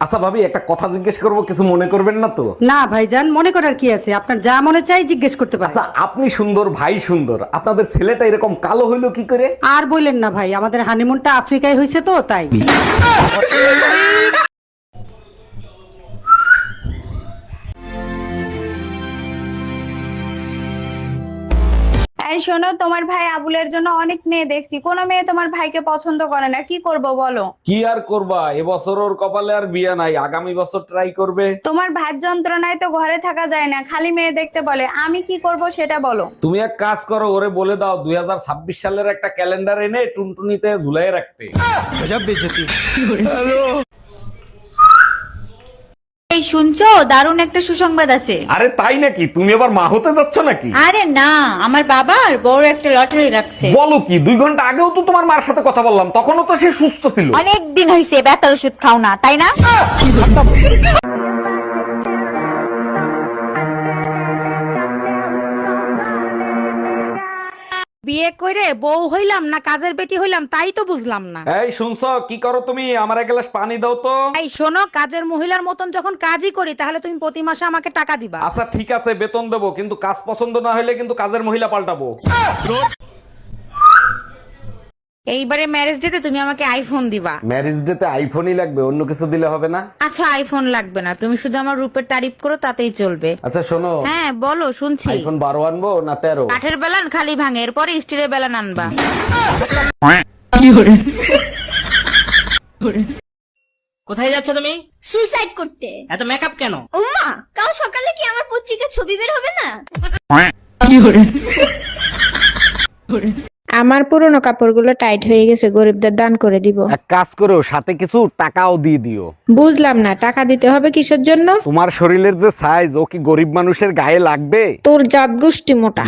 আচ্ছা ভাবি, একটা কথা জিজ্ঞেস করব, কিছু মনে করবেন না তো? না ভাইজান, মনে করার কি আছে, আপনার যা মনে চাই জিজ্ঞেস করতে পারেন। আচ্ছা, আপনি সুন্দর, ভাই সুন্দর, আপনাদের ছেলেটা এরকম কালো হইলো কি করে? আর বললেন না ভাই, আমাদের হানিমুনটা আফ্রিকায় হয়েছে তো তাই। এই শোনো, তোমার ভাই আবুলের জন্য অনেক মেয়ে দেখছি, কোনো মেয়ে তোমার ভাইকে পছন্দ করে না, কি করব বলো? কি আর করবা, এবছর ওর কপালে আর বিয়ে নাই, আগামী বছর ট্রাই করবে। তোমার ভাই যন্ত্রণায় তো ঘরে থাকা যায় না, খালি মেয়ে দেখতে বলে, আমি কি করব সেটা বলো। তুমি এক কাজ করো, ওরে বলে দাও 2026 সালের একটা ক্যালেন্ডার এনে টুনটুনিতে ঝুলাই রাখতে। এই শুনছো, দারুণ একটা সুসংবাদ আছে। আরে তাই নাকি? তুমি আবার মা হতে যাচ্ছ নাকি? আরে না, আমার বাবার বড় একটা লটারি রাখছে। বলো কি, 2 ঘন্টা আগেও তো তোমার মার সাথে কথা বললাম, তখনও তো সে সুস্থ ছিল। অনেক দিন হয়েছে ব্যথার ওষুধ খাও না, তাই না? বিয়ে করে বউ হইলাম না কাজের বেটি হইলাম তাই তো বুঝলাম না। এই শুনছো, কি করো তুমি? আমার এক গ্লাস পানি দাও তো। এই শোনো, কাজের মহিলার মতন যখন কাজই করি তাহলে তুমি প্রতি মাসে আমাকে টাকা দিবা। আচ্ছা ঠিক আছে, বেতন দেবো, কিন্তু কাজ পছন্দ না হলে কিন্তু কাজের মহিলা পাল্টাবো। এইবারে ম্যারেজ ডেতে তুমি আমাকে আইফোন দিবা। ম্যারেজ ডেতে আইফোনই লাগবে, অন্য কিছু দিলে হবে না? আচ্ছা আইফোন লাগবে না, তুমি শুধু আমার রূপের তারিফ করো তাতেই চলবে। আচ্ছা শোনো, হ্যাঁ বলো, শুনছি। আইফোন 12 আনবো না 13? কাঠের বেলান খালি ভাঙে, এরপরে স্টিলের বেলান আনবা। কোথায় যাচ্ছ তুমি? সুইসাইড করতে। এত মেকআপ কেন? ওমা, কাল সকালে কি আমার পত্রিকার ছবি বের হবে না? আমার পুরনো কাপড়গুলো টাইট হয়ে গেছে, গরিবদের দান করে দিব। এক কাজ করো, সাথে কিছু টাকাও দিয়ে দিও। বুঝলাম না, টাকা দিতে হবে কিসের জন্য? তোমার শরীরের যে সাইজ, ও কি গরিব মানুষের গায়ে লাগবে? তোর জাত গোষ্ঠী মোটা।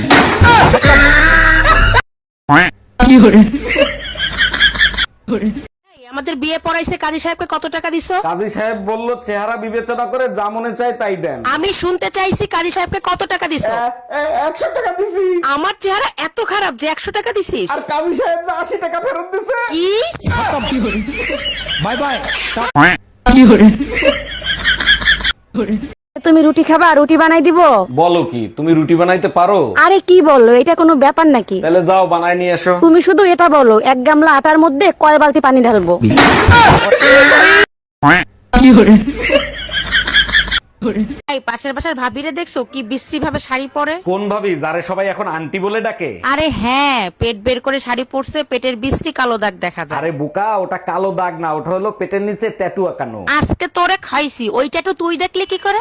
আমাদের বিয়ে পড়াইছে, কাজী সাহেবকে কত টাকা দিছো? কাজী সাহেব বলল চেহারা বিবেচনা করে যা মনে চায় তাই দেন। আমি শুনতে চাইছি কাজী সাহেবকে কত টাকা দিছো? 100 টাকা দিছি। আমার চেহারা এত খারাপ যে 100 টাকা দিছিস? আর কাজী সাহেব যে 80 টাকা ফেরত দিছে। কি? Bye bye. তুমি রুটি খাবা, রুটি বানাই দিব। বলো কি, তুমি রুটি বানাইতে পারো? আরে কি বললো, এটা কোনো ব্যাপার নাকি? তাহলে যাও বানাই নিয়ে এসো। তুমি শুধু এটা বলো, 1 গামলা আটার মধ্যে কয় বালতি পানি ঢালবো? এই পাশের বাসার ভাবিরে দেখছো কি বিশ্রী ভাবে শাড়ি পরে? কোন ভাবি, যারে সবাই এখন আন্টি বলে ডাকে? আরে হ্যাঁ, পেট বের করে শাড়ি পরছে, পেটের বিশ্রী কালো দাগ দেখা যায়। আরে বোকা, ওটা কালো দাগ না, ওটা হলো পেটের নিচে ট্যাটু আঁকানো। আজকে তোরে খাইছি, ওইটা তো তুই দেখলে কি করে?